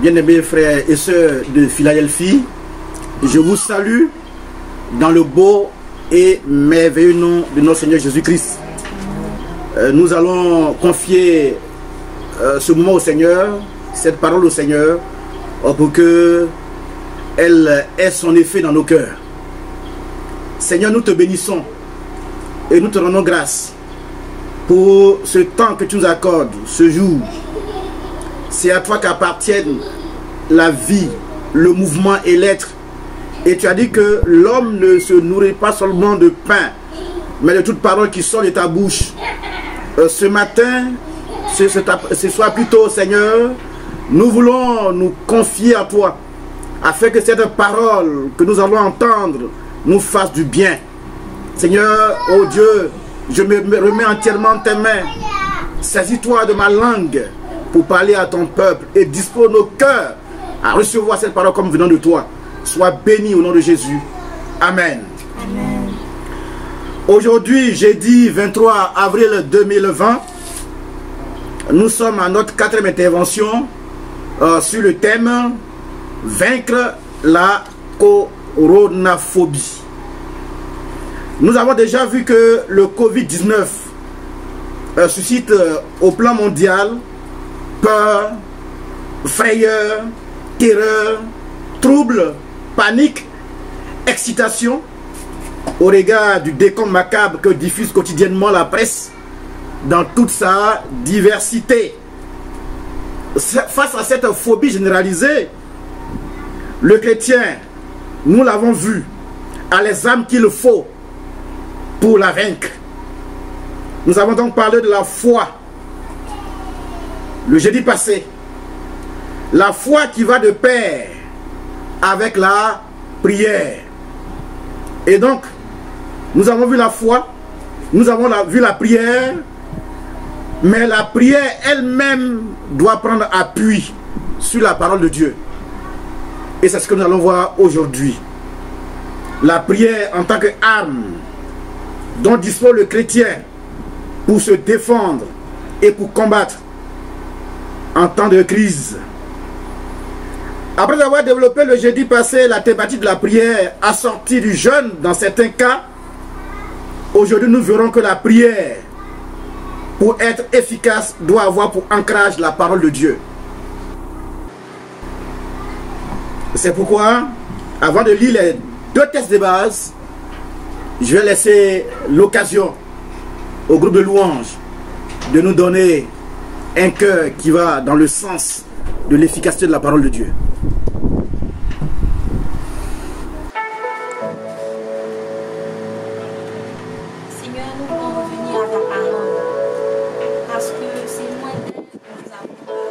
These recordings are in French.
Bien-aimés frères et sœurs de Philadelphie, je vous salue dans le beau et merveilleux nom de notre Seigneur Jésus-Christ. Nous allons confier ce moment au Seigneur, cette parole au Seigneur, pour que elle ait son effet dans nos cœurs. Seigneur, nous te bénissons et nous te rendons grâce pour ce temps que tu nous accordes, ce jour. C'est à toi qu'appartiennent la vie, le mouvement et l'être. Et tu as dit que l'homme ne se nourrit pas seulement de pain, mais de toute parole qui sort de ta bouche. Ce matin, ce soir plutôt, Seigneur, nous voulons nous confier à toi, afin que cette parole que nous allons entendre nous fasse du bien. Seigneur, oh Dieu, je me remets entièrement en tes mains. Saisis-toi de ma langue pour parler à ton peuple et dispose nos cœurs à recevoir cette parole comme venant de toi. Sois béni au nom de Jésus. Amen. Amen. Aujourd'hui, jeudi 23 avril 2020, nous sommes à notre 4e intervention sur le thème « Vaincre la coronaphobie ». Nous avons déjà vu que le Covid-19 suscite au plan mondial peur, frayeur, terreur, trouble, panique, excitation au regard du décompte macabre que diffuse quotidiennement la presse dans toute sa diversité. Face à cette phobie généralisée, le chrétien, nous l'avons vu, a les armes qu'il faut pour la vaincre. Nous avons donc parlé de la foi le jeudi passé. La foi qui va de pair avec la prière. Et donc, nous avons vu la foi, nous avons vu la prière, mais la prière elle-même doit prendre appui sur la parole de Dieu. Et c'est ce que nous allons voir aujourd'hui. La prière en tant qu'arme dont dispose le chrétien pour se défendre et pour combattre en temps de crise. Après avoir développé le jeudi passé la thématique de la prière assortie du jeûne dans certains cas, aujourd'hui nous verrons que la prière, pour être efficace, doit avoir pour ancrage la parole de Dieu. C'est pourquoi, avant de lire les 2 textes de base, je vais laisser l'occasion au groupe de louanges de nous donner un cœur qui va dans le sens de l'efficacité de la parole de Dieu. Seigneur, nous voulons revenir à ta parole, parce que c'est loin d'elle que nous avons peur.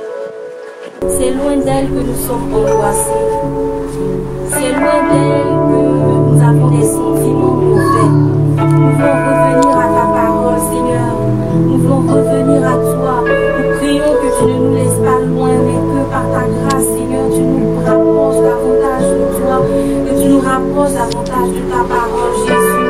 C'est loin d'elle que nous sommes angoissés. C'est loin d'elle que nous avons des sentiments mauvais. Nous voulons revenir à ta parole, Seigneur. Nous voulons revenir à toi. Nous prions que tu ne nous laisses pas loin, mais que par ta grâce, Seigneur, tu nous rapproches davantage de toi, que tu nous rapproches davantage de ta parole, Jésus.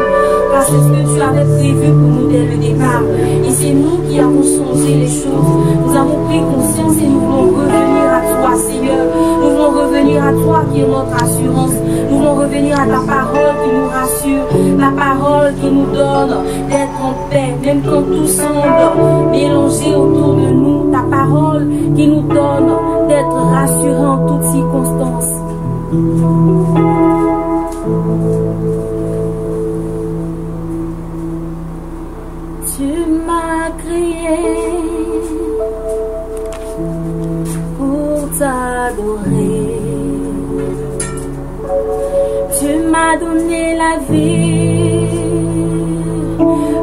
Parce que c'est ce que tu avais prévu pour nous dès le départ. Et c'est nous qui avons changé les choses. Nous avons pris conscience et nous voulons revenir à toi, Seigneur. Nous voulons revenir à toi qui est notre assurance. Nous voulons revenir à ta parole qui nous rassure. La parole qui nous donne d'être en paix, même quand tout semble mélangé autour de nous. Ta parole qui nous donne d'être rassurés en toutes circonstances. Tu m'as créé pour t'adorer. Tu m'as donné la vie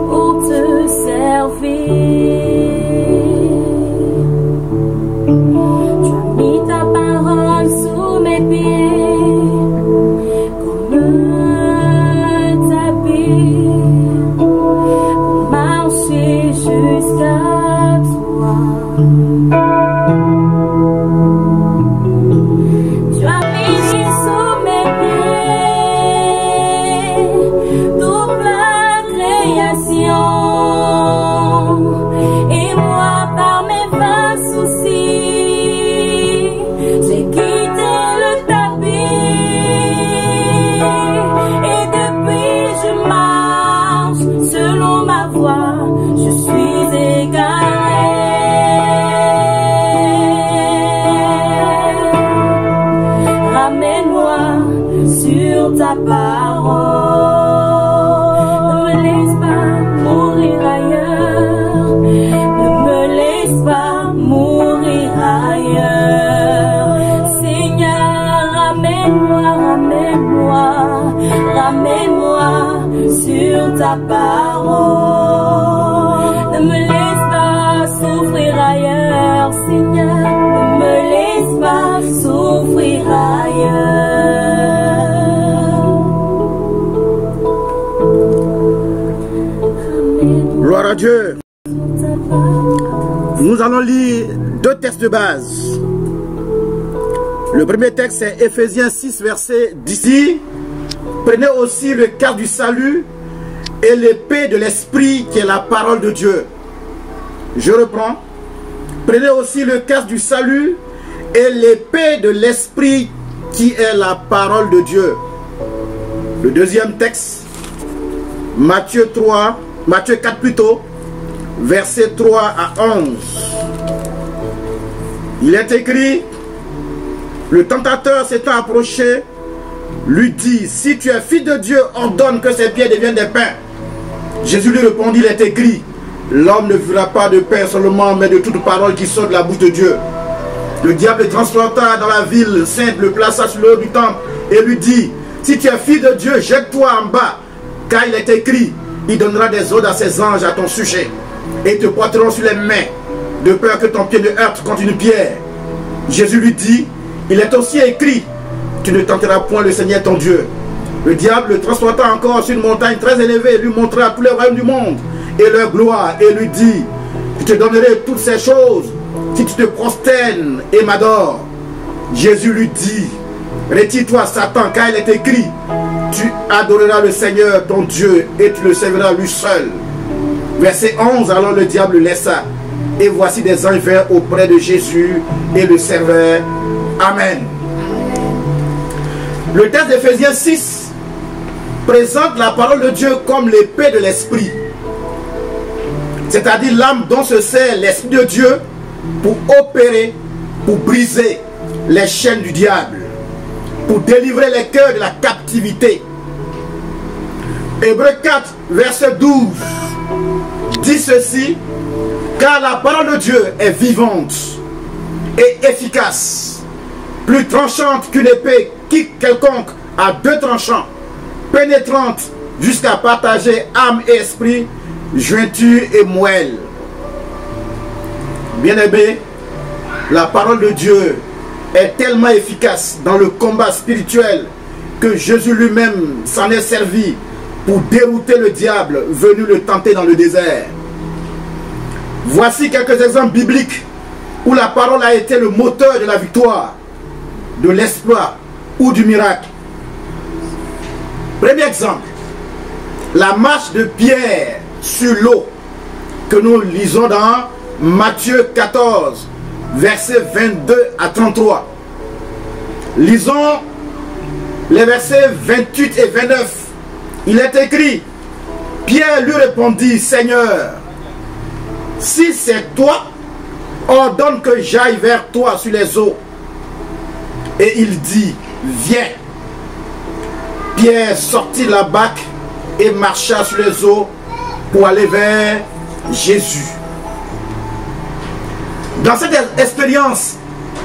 pour te servir. Tu as mis ta parole sous mes pieds comme un tapis pour marcher jusqu'à toi. Tu as mis sous mes pieds sur ta parole. Ne me laisse pas souffrir ailleurs, Seigneur. Ne me laisse pas souffrir ailleurs. Gloire à Dieu. Nous allons lire deux textes de base. Le premier texte c'est Éphésiens 6 verset 10. Prenez aussi le casque du salut et l'épée de l'esprit qui est la parole de Dieu. Je reprends. Prenez aussi le casque du salut et l'épée de l'esprit qui est la parole de Dieu. Le deuxième texte, Matthieu 4 plutôt, versets 3 à 11. Il est écrit, le tentateur s'étant approché, lui dit, si tu es fils de Dieu, ordonne que ces pierres deviennent des pains. Jésus lui répondit, il est écrit, l'homme ne vivra pas de pain seulement, mais de toute parole qui sort de la bouche de Dieu. Le diable le transporta dans la ville sainte, le plaça sur le haut du temple et lui dit, si tu es fils de Dieu, jette-toi en bas, car il est écrit, il donnera des ordres à ses anges à ton sujet, et te porteront sur les mains, de peur que ton pied ne heurte contre une pierre. Jésus lui dit, il est aussi écrit, tu ne tenteras point le Seigneur ton Dieu. Le diable le transporta encore sur une montagne très élevée, lui montra tous les royaumes du monde et leur gloire, et lui dit, je te donnerai toutes ces choses si tu te prosternes et m'adores. Jésus lui dit, retire-toi Satan, car il est écrit, tu adoreras le Seigneur ton Dieu et tu le serviras lui seul. Verset 11, alors le diable le laissa, et voici des anges vinrent auprès de Jésus et le servèrent. Amen. Le texte d'Éphésiens 6 présente la parole de Dieu comme l'épée de l'esprit, c'est-à-dire l'âme dont se sert l'esprit de Dieu pour opérer, pour briser les chaînes du diable, pour délivrer les cœurs de la captivité. Hébreux 4 verset 12 dit ceci, car la parole de Dieu est vivante et efficace, plus tranchante qu'une épée quelconque à deux tranchants, pénétrante jusqu'à partager âme et esprit, jointure et moelle. Bien-aimé, la parole de Dieu est tellement efficace dans le combat spirituel que Jésus lui-même s'en est servi pour dérouter le diable venu le tenter dans le désert. Voici quelques exemples bibliques où la parole a été le moteur de la victoire, de l'exploit ou du miracle. Premier exemple, la marche de Pierre sur l'eau que nous lisons dans Matthieu 14, versets 22 à 33. Lisons les versets 28 et 29. Il est écrit, Pierre lui répondit, Seigneur, si c'est toi, ordonne que j'aille vers toi sur les eaux. Et il dit, viens. Pierre sortit de la barque et marcha sur les eaux pour aller vers Jésus. Dans cette expérience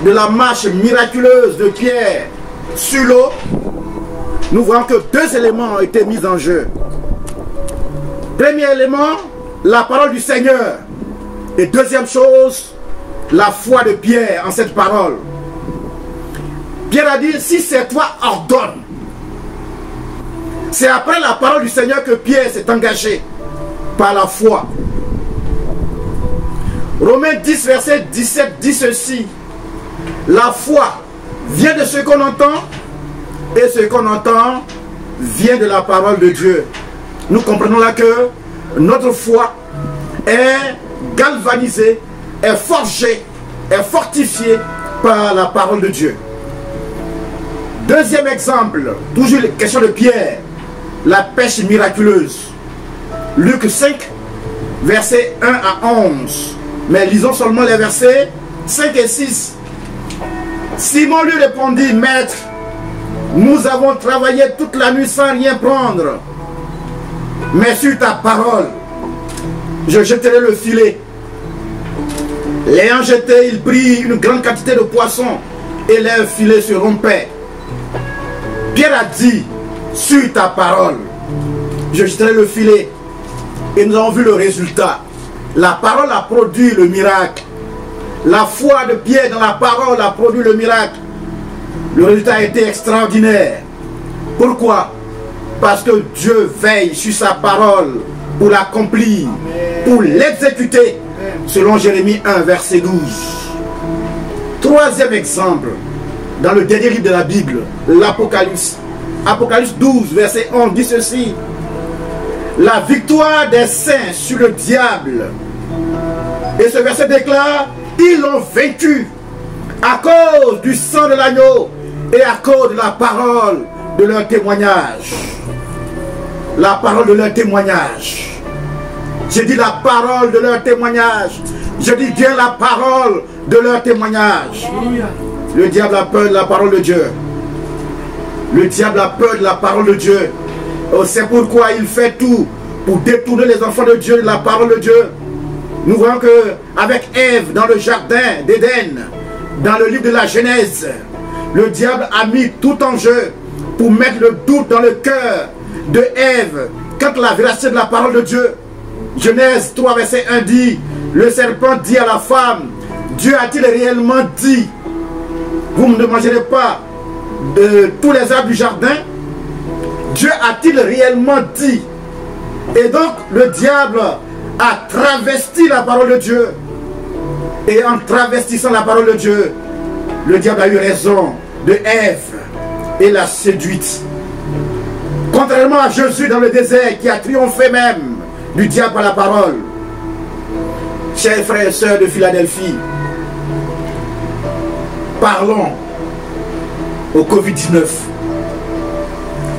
de la marche miraculeuse de Pierre sur l'eau, nous voyons que deux éléments ont été mis en jeu. Premier élément, la parole du Seigneur. Et deuxième chose, la foi de Pierre en cette parole. Pierre a dit, si c'est toi, ordonne. C'est après la parole du Seigneur que Pierre s'est engagé par la foi. Romains 10, verset 17 dit ceci. La foi vient de ce qu'on entend, et ce qu'on entend vient de la parole de Dieu. Nous comprenons là que notre foi est galvanisée, est forgée, est fortifiée par la parole de Dieu. Deuxième exemple, toujours question de Pierre, la pêche miraculeuse. Luc 5, versets 1 à 11. Mais lisons seulement les versets 5 et 6. Simon lui répondit, Maître, nous avons travaillé toute la nuit sans rien prendre. Mais sur ta parole, je jetterai le filet. L'ayant jeté, il prit une grande quantité de poissons et leur filet se rompait. Pierre a dit, sur ta parole, je jetterai le filet. Et nous avons vu le résultat. La parole a produit le miracle. La foi de Pierre dans la parole a produit le miracle. Le résultat a été extraordinaire. Pourquoi? Parce que Dieu veille sur sa parole pour l'accomplir, pour l'exécuter, selon Jérémie 1, verset 12. Troisième exemple, dans le dernier livre de la Bible, l'Apocalypse. Apocalypse 12, verset 11, dit ceci: la victoire des saints sur le diable. Et ce verset déclare: ils l'ont vaincu à cause du sang de l'agneau et à cause de la parole de leur témoignage. La parole de leur témoignage. J'ai dit la parole de leur témoignage. Je dis bien la parole de leur témoignage. Le diable a peur de la parole de Dieu. Le diable a peur de la parole de Dieu. C'est pourquoi il fait tout pour détourner les enfants de Dieu de la parole de Dieu. Nous voyons que avec Ève dans le jardin d'Éden, dans le livre de la Genèse, le diable a mis tout en jeu pour mettre le doute dans le cœur de Ève quant à la véracité de la parole de Dieu. Genèse 3 verset 1 dit: le serpent dit à la femme, Dieu a-t-il réellement dit, vous ne mangerez pas de tous les arbres du jardin? Dieu a-t-il réellement dit? Et donc le diable a travesti la parole de Dieu. Et en travestissant la parole de Dieu, le diable a eu raison de Ève et l'a séduite. Contrairement à Jésus dans le désert qui a triomphé même du diable par la parole. Chers frères et sœurs de Philadelphie, parlons au Covid-19.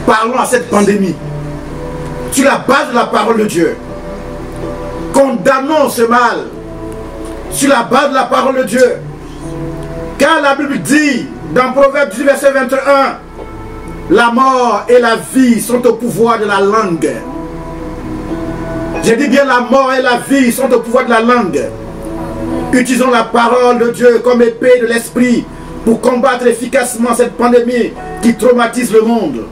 Parlons à cette pandémie sur la base de la parole de Dieu. Condamnons ce mal sur la base de la parole de Dieu. Car la Bible dit dans Proverbe 10 verset 21, la mort et la vie sont au pouvoir de la langue. J'ai dit bien la mort et la vie sont au pouvoir de la langue. Utilisons la parole de Dieu comme épée de l'esprit pour combattre efficacement cette pandémie qui traumatise le monde.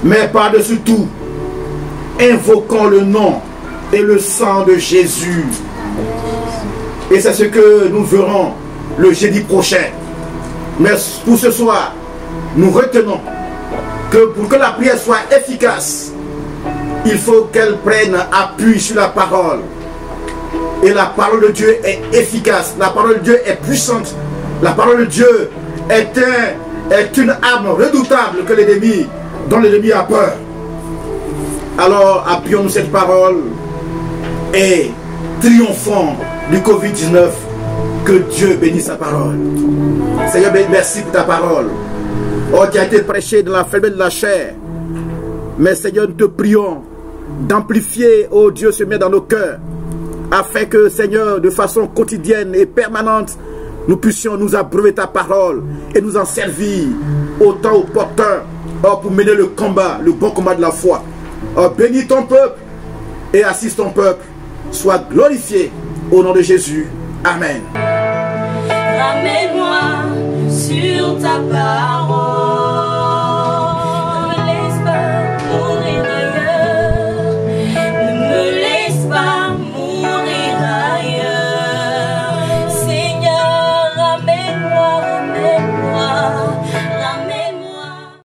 Mais par-dessus tout, invoquons le nom et le sang de Jésus. Et c'est ce que nous verrons le jeudi prochain. Mais pour ce soir, nous retenons que pour que la prière soit efficace, il faut qu'elle prenne appui sur la parole. Et la parole de Dieu est efficace. La parole de Dieu est puissante. La parole de Dieu est une arme redoutable que l'ennemi, dont l'ennemi a peur. Alors appuyons-nous cette parole et triomphons du Covid-19. Que Dieu bénisse sa parole. Seigneur, merci pour ta parole. Oh, qui a été prêchée dans la faiblesse de la chair. Mais Seigneur, nous te prions d'amplifier, oh Dieu, ce met dans nos cœurs, afin que, Seigneur, de façon quotidienne et permanente, nous puissions nous abreuver ta parole et nous en servir au temps opportun, oh, pour mener le combat, le bon combat de la foi. Oh, bénis ton peuple et assiste ton peuple. Sois glorifié au nom de Jésus. Amen. Ramène-moi sur ta parole.